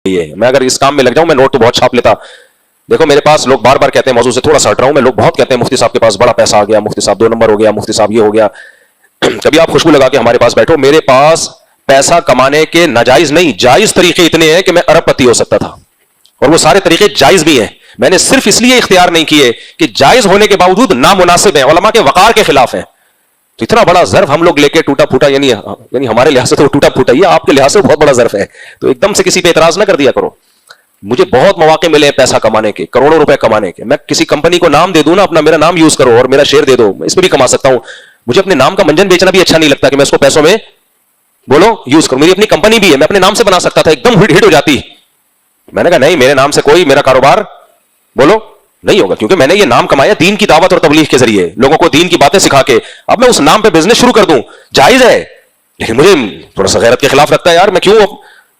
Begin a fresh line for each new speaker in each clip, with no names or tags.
میں اگر اس کام میں لگ جاؤں میں نوٹ تو بہت چھاپ لیتا. دیکھو میرے پاس لوگ بار بار کہتے ہیں, موضوع سے تھوڑا سا ہٹ رہا ہوں میں, لوگ بہت کہتے ہیں مفتی صاحب کے پاس بڑا پیسہ آ گیا, مفتی صاحب 2 نمبر ہو گیا, مفتی صاحب یہ ہو گیا. کبھی آپ خوشبو لگا کے ہمارے پاس بیٹھو, میرے پاس پیسہ کمانے کے ناجائز نہیں جائز طریقے اتنے ہیں کہ میں ارب پتی ہو سکتا تھا, اور وہ سارے طریقے جائز بھی ہیں. میں نے صرف اس لیے اختیار نہیں کیے کہ جائز ہونے کے باوجود نامناسب ہیں, علماء کے وقار کے خلاف ہیں. تو اتنا بڑا ظرف ہم لوگ لے کے ٹوٹا پھوٹا, یعنی ہمارے لحاظ سے تو ٹوٹا پھوٹا ہی ہے, آپ کے لحاظ سے بہت بڑا ظرف ہے, تو ایک دم سے کسی پہ اعتراض نہ کر دیا کرو. مجھے بہت مواقع ملے ہیں پیسہ کمانے کے, کروڑوں روپے کمانے کے. میں کسی کمپنی کو نام دے دوں نا اپنا, میرا نام یوز کرو اور میرا شیئر دے دو, میں اس پہ بھی کما سکتا ہوں. مجھے اپنے نام کا منجن بیچنا بھی اچھا نہیں لگتا کہ میں اس کو پیسوں میں بولو یوز کروں. میری اپنی کمپنی بھی ہے, میں اپنے نام سے بنا سکتا تھا, ایک دم ہٹ ہو جاتی. میں نے کہا نہیں, میرے نام سے کوئی میرا کاروبار بولو نہیں ہوگا, کیونکہ میں نے یہ نام کمایا دین کی دعوت اور تبلیغ کے ذریعے, لوگوں کو دین کی باتیں سکھا کے. اب میں اس نام پہ بزنس شروع کر دوں جائز ہے, لیکن مجھے تھوڑا سا غیرت کے خلاف لگتا ہے یار. میں کیوں,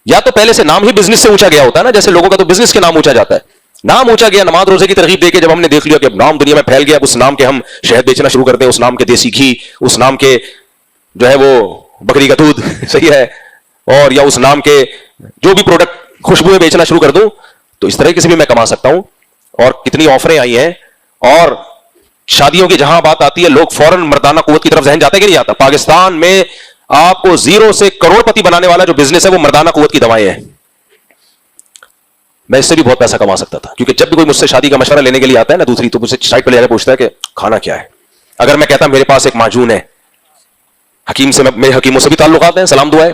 یا تو پہلے سے نام ہی بزنس سے اونچا گیا ہوتا ہے نا, جیسے لوگوں کا تو بزنس کے نام اونچا جاتا ہے. نام اونچا گیا, نماز روزے کی ترغیب دے کے جب ہم نے دیکھ لیا کہ اب نام دنیا میں پھیل گیا, اب اس نام کے ہم شہد بیچنا شروع کر دیں, اس نام کے دیسی گھی, اس نام کے جو ہے وہ بکری کا دودھ صحیح ہے, اور یا اس نام کے جو بھی پروڈکٹ خوشبوئیں بیچنا شروع کر دوں, تو اس طریقے سے بھی میں کما سکتا ہوں. اور کتنی آفریں آئی ہیں. اور شادیوں کی جہاں بات آتی ہے, لوگ فوراً مردانہ قوت کی طرف ذہن جاتا ہے کہ نہیں آتا. پاکستان میں آپ کو زیرو سے کروڑ پتی بنانے والا جو بزنس ہے وہ مردانہ قوت کی دوائیں ہیں. میں اس سے بھی بہت پیسہ کما سکتا تھا, کیونکہ جب بھی کوئی مجھ سے شادی کا مشورہ لینے کے لیے آتا ہے نا دوسری, تو مجھ سے سائٹ پہ لے جا کے پوچھتا ہے کہ کھانا کیا ہے. اگر میں کہتا میرے پاس ایک معجون ہے, حکیم سے, میرے حکیموں سے بھی تعلقات ہیں, سلام دعا ہے,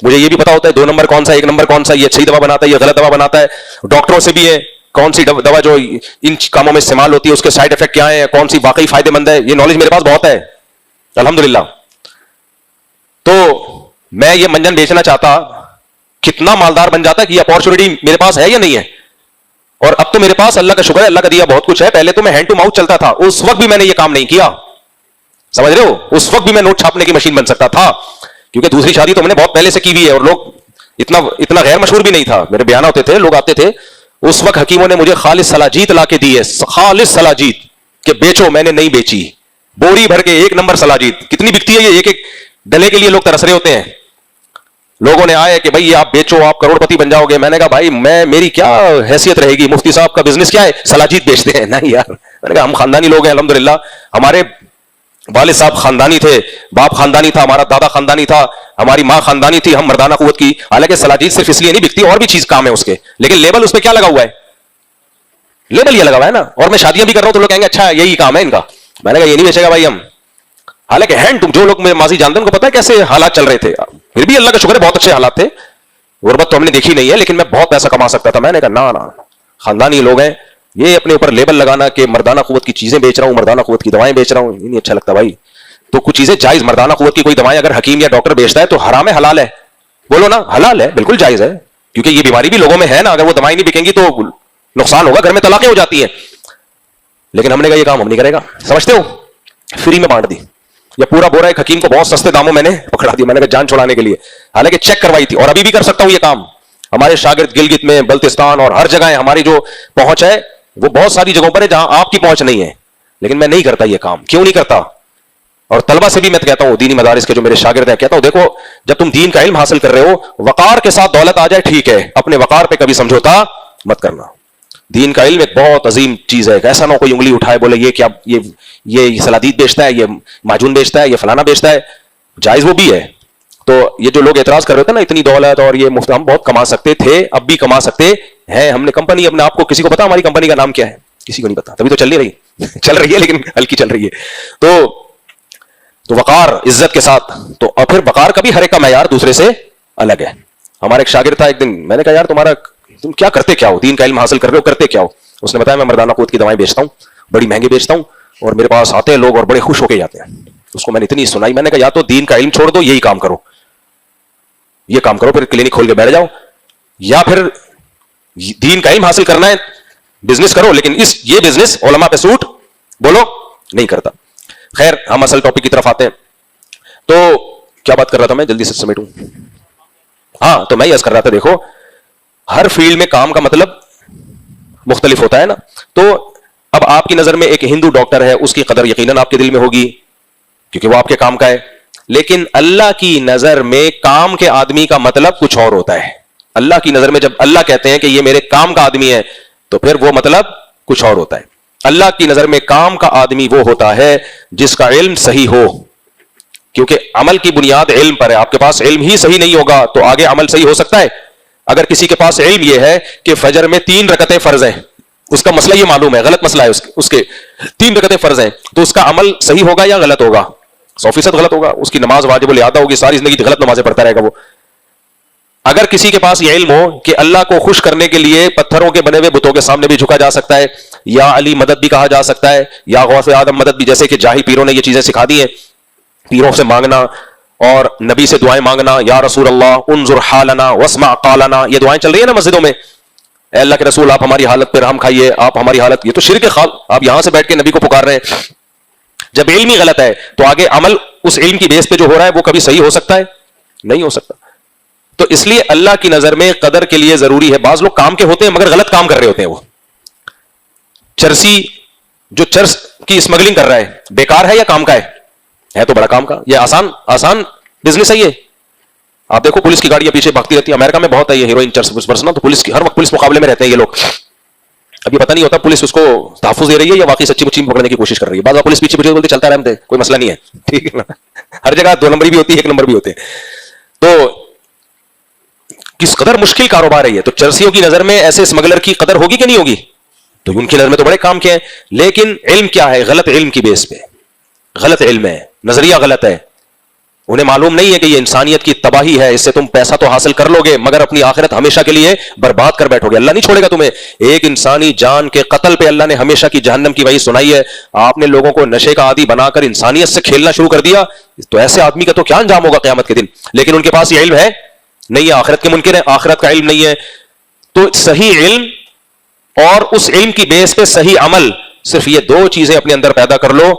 مجھے یہ بھی پتا ہوتا ہے 2 نمبر کون سا, 1 نمبر کون سا, یہ اچھی دوا بناتا ہے, یہ غلط دوا بناتا ہے. ڈاکٹروں سے بھی ہے کون سی دوا جو ان کاموں میں استعمال ہوتی ہے اس کے سائڈ افیکٹ کیا ہیں, کون سی واقعی فائدے مند ہے, یہ نالج میرے پاس بہت ہے الحمدللہ. تو میں یہ منجن بیچنا چاہتا, کتنا مالدار بن جاتا کہ یہ اپورچونٹی میرے پاس ہے یا نہیں ہے. اور اب تو میرے پاس اللہ کا شکر ہے, اللہ کا دیا بہت کچھ ہے. پہلے تو میں ہینڈ ٹو ماؤتھ چلتا تھا, اس وقت بھی میں نے یہ کام نہیں کیا, سمجھ رہے ہو, اس وقت بھی میں نوٹ چھاپنے کی مشین بن سکتا تھا, کیونکہ دوسری شادی تو میں نے بہت پہلے سے کی ہوئی ہے, اور لوگ اتنا غیر مشہور بھی نہیں تھا, میرے بیان ہوتے تھے, لوگ آتے تھے. اس وقت حکیموں نے مجھے خالص سلاجیت لا کے دی ہے, خالص سلاجیت کہ بیچو, میں نے نہیں بیچی. بوری بھر کے 1 نمبر سلاجیت, کتنی بکتی ہے یہ, ایک ڈلے کے لیے لوگ ترس رہے ہوتے ہیں. لوگوں نے آئے کہ بھائی یہ آپ بیچو, آپ کروڑ پتی بن جاؤ گے. میں نے کہا بھائی میری کیا حیثیت رہے گی, مفتی صاحب کا بزنس کیا ہے, سلاجیت بیچتے ہیں. نہیں یار, میں نے کہا ہم خاندانی لوگ ہیں الحمدللہ, ہمارے والد صاحب خاندانی تھے, باپ خاندانی تھا, ہمارا دادا خاندانی تھا, ہماری ماں خاندانی تھی, ہم مردانہ قوت کی. حالانکہ سلاجیت صرف اس لیے نہیں بکتی, اور بھی چیز کام ہے اس کے, لیکن لیبل اس پہ کیا لگا ہوا ہے, لیبل یہ لگا ہوا ہے نا. اور میں شادیاں بھی کر رہا ہوں تو لوگ کہیں گے اچھا یہی کام ہے ان کا. میں نے کہا یہ نہیں بیچے گا بھائی ہم. حالانکہ ہینڈ جو لوگ میرے ماضی جانتے ہیں ان کو پتا ہے کیسے حالات چل رہے تھے, پھر بھی اللہ کا شکر ہے بہت اچھے حالات تھے. غربت تو ہم نے دیکھی نہیں ہے, لیکن میں بہت پیسہ کما سکتا تھا. میں نے کہا نا, خاندانی لوگ ہیں, یہ اپنے اوپر لیبل لگانا کہ مردانہ قوت کی چیزیں بیچ رہا ہوں, مردانہ قوت کی دوائیں بیچ رہا ہوں, یہ نہیں اچھا لگتا بھائی. تو کچھ چیزیں جائز, مردانہ قوت کی کوئی دوائیں اگر حکیم یا ڈاکٹر بیچتا ہے تو حرام ہے حلال ہے, بولو نا, حلال ہے, بالکل جائز ہے, کیونکہ یہ بیماری بھی لوگوں میں ہے نا. اگر وہ دوائیں نہیں بکیں گی تو نقصان ہوگا, گھر میں طلاقیں ہو جاتی ہیں. لیکن ہم نے کہا یہ کام ہم نہیں کرے گا, سمجھتے ہو, فری میں بانٹ دی. یا پورا بورا ایک حکیم کو بہت سستے داموں میں نے پکڑا دیا, میں نے کہا جان چھڑانے کے لیے, حالانکہ چیک کروائی تھی, اور ابھی بھی کر سکتا ہوں یہ کام. ہمارے شاگرد گلگت میں, بلتستان اور ہر جگہ ہماری جو پہنچ ہے وہ بہت ساری جگہوں پر ہے جہاں آپ کی پہنچ نہیں ہے, لیکن میں نہیں کرتا یہ کام. کیوں نہیں کرتا؟ اور طلبہ سے بھی میں کہتا ہوں, دینی مدارس کے جو میرے شاگرد ہیں, کہتا ہوں دیکھو جب تم دین کا علم حاصل کر رہے ہو, وقار کے ساتھ دولت آ جائے ٹھیک ہے, اپنے وقار پہ کبھی سمجھوتا مت کرنا. دین کا علم ایک بہت عظیم چیز ہے, ایسا نہ کوئی انگلی اٹھائے بولے یہ کیا, یہ سلادیت بیچتا ہے, یہ معجون بیچتا ہے, یہ فلانا بیچتا ہے. جائز وہ بھی ہے. تو یہ جو لوگ اعتراض کر رہے تھے نا, اتنی دولت اور یہ مفت, ہم بہت کما سکتے تھے, اب بھی کما سکتے ہیں. ہم نے کمپنی, اپنے آپ کو, کسی کو پتا ہماری کمپنی کا نام کیا ہے؟ کسی کو نہیں پتا, تبھی تو چل نہیں رہی, چل رہی ہے لیکن ہلکی چل رہی ہے. تو وقار عزت کے ساتھ, تو اور پھر وقار کا بھی ہر ایک کا معیار دوسرے سے الگ ہے. ہمارا ایک شاگرد تھا, ایک دن میں نے کہا یار تم کیا کرتے کیا ہو, دین کا علم حاصل کر رہے ہو, کرتے کیا ہو؟ اس نے بتایا میں مردانہ قوت کی دوائیں بیچتا ہوں, بڑی مہنگی بیچتا ہوں, اور میرے پاس آتے ہیں لوگ اور بڑے خوش ہو کے جاتے ہیں. اس کو میں نے اتنی سنائی, میں نے کہا یا تو دین کا علم چھوڑ دو, یہی کام کرو, یہ کام کرو, پھر کلینک کھول کے بیٹھ جاؤ, یا پھر دین کا علم حاصل کرنا ہے بزنس کرو, لیکن یہ بزنس علماء پہ سوٹ بولو نہیں کرتا. خیر, ہم اصل ٹاپک کی طرف آتے ہیں. تو کیا بات کر رہا تھا میں, جلدی سے سمیٹوں. ہاں, تو میں یہ عرض کر رہا تھا, دیکھو ہر فیلڈ میں کام کا مطلب مختلف ہوتا ہے نا. تو اب آپ کی نظر میں ایک ہندو ڈاکٹر ہے, اس کی قدر یقیناً آپ کے دل میں ہوگی کیونکہ وہ آپ کے کام کا ہے, لیکن اللہ کی نظر میں کام کے آدمی کا مطلب کچھ اور ہوتا ہے. اللہ کی نظر میں جب اللہ کہتے ہیں کہ یہ میرے کام کا آدمی ہے تو پھر وہ مطلب کچھ اور ہوتا ہے. اللہ کی نظر میں کام کا آدمی وہ ہوتا ہے جس کا علم صحیح ہو, کیونکہ عمل کی بنیاد علم پر ہے. آپ کے پاس علم ہی صحیح نہیں ہوگا تو آگے عمل صحیح ہو سکتا ہے؟ اگر کسی کے پاس علم یہ ہے کہ فجر میں 3 رکعتیں فرض ہیں, اس کا مسئلہ یہ معلوم ہے, غلط مسئلہ ہے اس کے 3 رکعتیں فرض ہیں, تو اس کا عمل صحیح ہوگا یا غلط ہوگا؟ 100% غلط ہوگا. اس کی نماز واجب الادا ہوگی, ساری زندگی غلط نمازیں پڑھتا رہے گا وہ. اگر کسی کے پاس یہ علم ہو کہ اللہ کو خوش کرنے کے لیے پتھروں کے بنے ہوئے بتوں کے سامنے بھی جھکا جا سکتا ہے, یا علی مدد بھی کہا جا سکتا ہے, یا غوث آدم مدد بھی, جیسے کہ جاہی پیروں نے یہ چیزیں سکھا دی ہیں, پیروں سے مانگنا اور نبی سے دعائیں مانگنا, یا رسول اللہ انظر حالنا واسمع قالنا, یہ دعائیں چل رہی ہیں نا مسجدوں میں, اے اللہ کے رسول آپ ہماری حالت پہ رحم کھائیے, آپ ہماری حالت, یہ تو شرک خال, آپ یہاں سے بیٹھ کے نبی کو پکار رہے ہیں. جب علم ہی غلط ہے تو آگے عمل اس علم کی بیس پہ جو ہو رہا ہے وہ کبھی صحیح ہو سکتا ہے؟ نہیں ہو سکتا. تو اس لیے اللہ کی نظر میں قدر کے لیے ضروری ہے. بعض لوگ کام کے ہوتے ہیں مگر غلط کام کر رہے ہوتے ہیں. وہ چرسی جو چرس کی اسمگلنگ کر رہا ہے بیکار ہے یا کام کا ہے تو بڑا کام کا, یہ آسان بزنس ہے. یہ آپ دیکھو پولیس کی گاڑیاں پیچھے بھاگتی رہتی ہے, امریکہ میں بہت ہے یہ ہیروئن چرس پرسن, تو پولیس کی ہر وقت پولیس مقابلے میں رہتے ہیں یہ لوگ. اب یہ پتہ نہیں ہوتا پولیس اس کو تحفظ دے رہی ہے یا واقعی سچی مچی پکڑنے کی کوشش کر رہی ہے. بعض پولیس پیچھے پیچھے بولتے چلتا رہتے, کوئی مسئلہ نہیں ہے, ٹھیک ہے نا. ہر جگہ 2 نمبری بھی ہوتی ہے, 1 نمبر بھی ہوتے ہیں. تو کس قدر مشکل کاروبار ہے یہ. تو چرسیوں کی نظر میں ایسے اسمگلر کی قدر ہوگی کہ نہیں ہوگی؟ تو ان کی نظر میں تو بڑے کام کے ہیں. لیکن علم کیا ہے؟ غلط علم کی بیس پہ غلط علم ہے, نظریہ غلط ہے. انہیں معلوم نہیں ہے کہ یہ انسانیت کی تباہی ہے, اس سے تم پیسہ تو حاصل کر لو گے مگر اپنی آخرت ہمیشہ کے لیے برباد کر بیٹھو گے. اللہ نہیں چھوڑے گا تمہیں. ایک انسانی جان کے قتل پہ اللہ نے ہمیشہ کی جہنم کی وحی سنائی ہے. آپ نے لوگوں کو نشے کا عادی بنا کر انسانیت سے کھیلنا شروع کر دیا, تو ایسے آدمی کا تو کیا انجام ہوگا قیامت کے دن. لیکن ان کے پاس یہ علم ہے نہیں ہے, آخرت کے منکر ہیں, آخرت کا علم نہیں ہے. تو صحیح علم اور اس علم کی بیس پہ صحیح عمل, صرف یہ 2 چیزیں اپنے اندر پیدا کر لو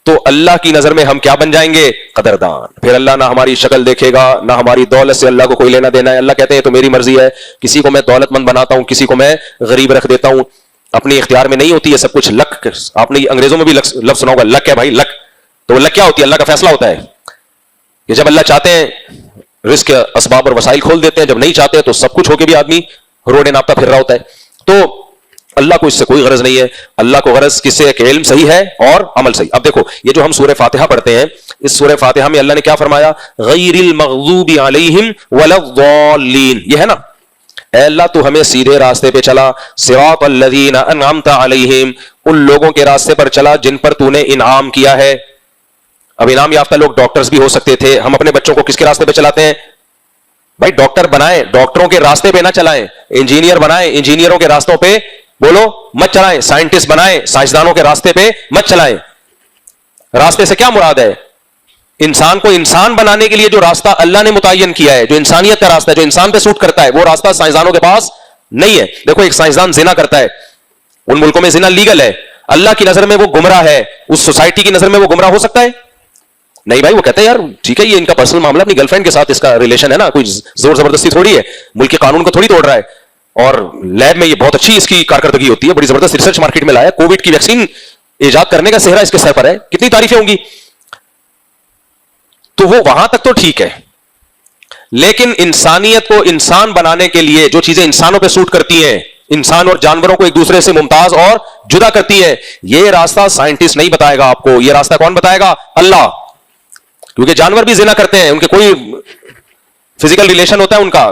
تو اللہ کی نظر میں ہم کیا بن جائیں گے؟ قدردان. پھر اللہ نہ ہماری شکل دیکھے گا نہ ہماری دولت سے اللہ کو کوئی لینا دینا ہے. اللہ کہتے ہیں تو میری مرضی ہے, کسی کو میں دولت مند بناتا ہوں, کسی کو میں غریب رکھ دیتا ہوں, اپنی اختیار میں نہیں ہوتی ہے سب کچھ. لک, آپ نے انگریزوں میں بھی لفظ سنا ہوگا, لک ہے بھائی, لک. تو وہ لک کیا ہوتی ہے؟ اللہ کا فیصلہ ہوتا ہے کہ جب اللہ چاہتے ہیں رزق اسباب اور وسائل کھول دیتے ہیں, جب نہیں چاہتے تو سب کچھ ہو کے بھی آدمی روڈے ناپتا پھر رہا ہوتا ہے. تو اللہ کو اس سے کوئی غرض نہیں ہے. اللہ کو غرض کس سے ہے کہ علم صحیح ہے اور عمل صحیح. اب دیکھو یہ جو ہم سورہ فاتحہ پڑھتے ہیں, اس سورہ فاتحہ میں اللہ نے کیا فرمایا؟ غیر المغضوب علیہم ولا الضالین. یہ ہے نا, اے اللہ تو ہمیں سیدھے راستے پہ چلا, صراط الذین انعمت علیہم, ان لوگوں کے راستے پر چلا جن پر تو نے انعام کیا ہے. اب انعام یافتہ لوگ ڈاکٹرز بھی ہو سکتے تھے. ہم اپنے بچوں کو کس کے راستے پہ چلاتے ہیں بھائی؟ ڈاکٹر بنائیں, ڈاکٹروں کے راستے پہ نہ چلائیں. انجینئر بنائیں, انجینئروں کے راستوں پہ بولو مت چلائیں. سائنٹسٹ بنائیں, سائنسدانوں کے راستے پہ مت چلائیں. راستے سے کیا مراد ہے؟ انسان کو انسان بنانے کے لیے جو راستہ اللہ نے متعین کیا ہے, جو انسانیت کا راستہ ہے, جو انسان پہ سوٹ کرتا ہے, وہ راستہ سائنسدانوں کے پاس نہیں ہے. دیکھو ایک سائنسدان زنا کرتا ہے, ان ملکوں میں زنا لیگل ہے, اللہ کی نظر میں وہ گمراہ ہے, اس سوسائٹی کی نظر میں وہ گمراہ ہو سکتا ہے؟ نہیں بھائی. وہ کہتے ہیں یار ٹھیک ہے یہ ان کا پرسنل معاملہ, اپنی گرل فرینڈ کے ساتھ اس کا ریلیشن ہے نا, کوئی زور زبردستی تھوڑی ہے, ملک کے قانون کو تھوڑی توڑ رہا ہے. اور لیب میں یہ بہت اچھی اس کی کارکردگی ہوتی ہے, بڑی زبردست ریسرچ مارکیٹ میں لایا, کووڈ کی ویکسین ایجاد کرنے کا سہرا اس کے سر پر ہے, کتنی تعریفیں ہوں گی. تو وہ وہاں تک تو ٹھیک ہے, لیکن انسانیت کو انسان بنانے کے لیے جو چیزیں انسانوں پہ سوٹ کرتی ہیں, انسان اور جانوروں کو ایک دوسرے سے ممتاز اور جدا کرتی ہیں, یہ راستہ سائنٹسٹ نہیں بتائے گا آپ کو. یہ راستہ کون بتائے گا؟ اللہ. کیونکہ جانور بھی زنا کرتے ہیں, ان کے کوئی فزیکل ریلیشن ہوتا ہے ان کا,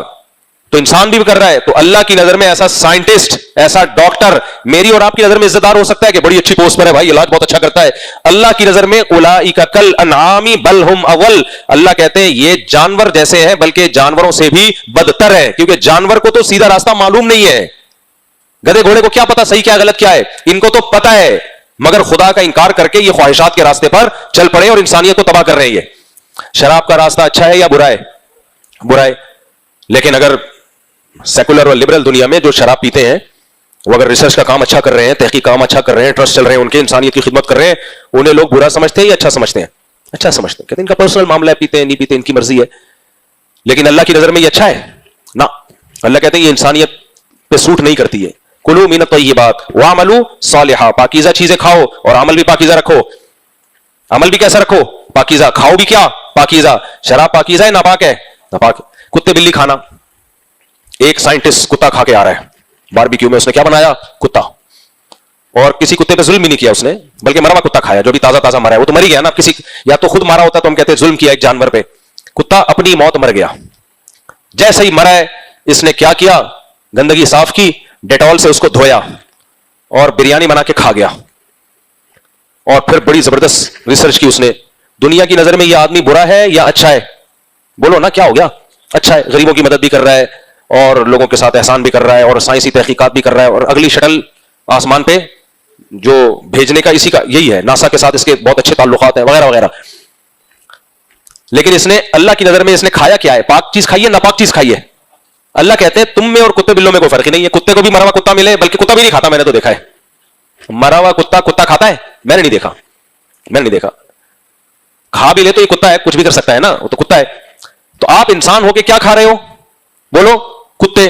تو انسان بھی کر رہا ہے. تو اللہ کی نظر میں ایسا سائنٹسٹ, ایسا ڈاکٹر میری اور آپ کی نظر میں عزت دار ہو سکتا ہے کہ بڑی اچھی پوسٹ پر ہے بھائی, علاج بہت اچھا کرتا ہے. اللہ کی نظر میں اولئک کل انعام بل ہم اول, اللہ کہتے ہیں یہ جانور جیسے ہیں بلکہ جانوروں سے بھی بدتر ہے. کیونکہ جانور کو تو سیدھا راستہ معلوم نہیں ہے, گدھے گھوڑے کو کیا پتا صحیح کیا غلط کیا ہے, ان کو تو پتا ہے, مگر خدا کا انکار کر کے یہ خواہشات کے راستے پر چل پڑے اور انسانیت کو تباہ کر رہے ہیں. یہ شراب کا راستہ اچھا ہے یا برا ہے؟ برا ہے. لیکن اگر سیکولر اور لبرل دنیا میں جو شراب پیتے ہیں وہ اگر ریسرچ کا کام اچھا کر رہے ہیں, تحقیق کام اچھا کر رہے ہیں, ٹرسٹ چل رہے ہیں ان کے, انسانیت کی خدمت کر رہے ہیں, انہیں لوگ برا سمجھتے ہیں یا اچھا سمجھتے ہیں؟ اچھا سمجھتے ہیں. کہتے ہیں ان کا پرسنل معاملہ ہے, پیتے ہیں نہیں پیتے ان کی مرضی ہے. لیکن اللہ کی نظر میں یہ اچھا ہے نا. اللہ کہتے ہیں یہ انسانیت پہ سوٹ نہیں کرتی ہے. کلوا من الطیبات واعملوا صالحا, پاکیزہ چیزیں کھاؤ اور عمل بھی پاکیزہ رکھو. عمل بھی کیسا رکھو؟ پاکیزہ. کھاؤ بھی کیا؟ پاکیزہ. شراب پاکیزہ ہے ناپاک ہے؟ ناپاک. کتے بلی کھانا ایک سائنٹسٹ کتا کھا کے آ رہا ہے باربیکیو میں, اس نے کیا بنایا؟ کتا. اور کسی کتے پہ ظلم بھی نہیں کیا اس نے, بلکہ مرا ہوا کتا کھایا جو بھی تازہ تازہ مرا ہے. وہ تو مر ہی گیا نا, کسی یا تو خود مارا ہوتا تو ہم کہتے ہیں ظلم کیا ایک جانور پہ. کتا اپنی موت مر گیا. جیسے ہی مرا ہے اس نے کیا کیا, گندگی صاف کی, ڈیٹول سے اس کو دھویا اور بریانی بنا کے کھا گیا. اور پھر بڑی زبردست ریسرچ کی اس نے. دنیا کی نظر میں یہ آدمی برا ہے یا اچھا ہے؟ بولو نا, کیا ہو گیا؟ اچھا ہے. غریبوں کی مدد بھی کر رہا ہے اور لوگوں کے ساتھ احسان بھی کر رہا ہے اور سائنسی تحقیقات بھی کر رہا ہے, اور اگلی شٹل آسمان پہ جو بھیجنے کا اسی کا یہی ہے, ناسا کے ساتھ اس کے بہت اچھے تعلقات ہیں وغیرہ وغیرہ. لیکن اس نے اللہ کی نظر میں اس نے کھایا کیا ہے؟ پاک چیز کھائی ہے, ناپاک چیز کھائی ہے؟ اللہ کہتے ہیں تم میں اور کتے بلوں میں کوئی فرق نہیں ہے. کتے کو بھی مرا ہوا کتا ملے, بلکہ کتا بھی نہیں کھاتا, میں نے تو دیکھا ہے. مرا ہوا کتا کھاتا ہے؟ میں نے نہیں دیکھا. کھا بھی لے تو یہ کتا ہے, کچھ بھی کر سکتا ہے نا, وہ تو کتا ہے. تو آپ انسان ہو کے کیا کھا رہے ہو؟ بولو, کتے.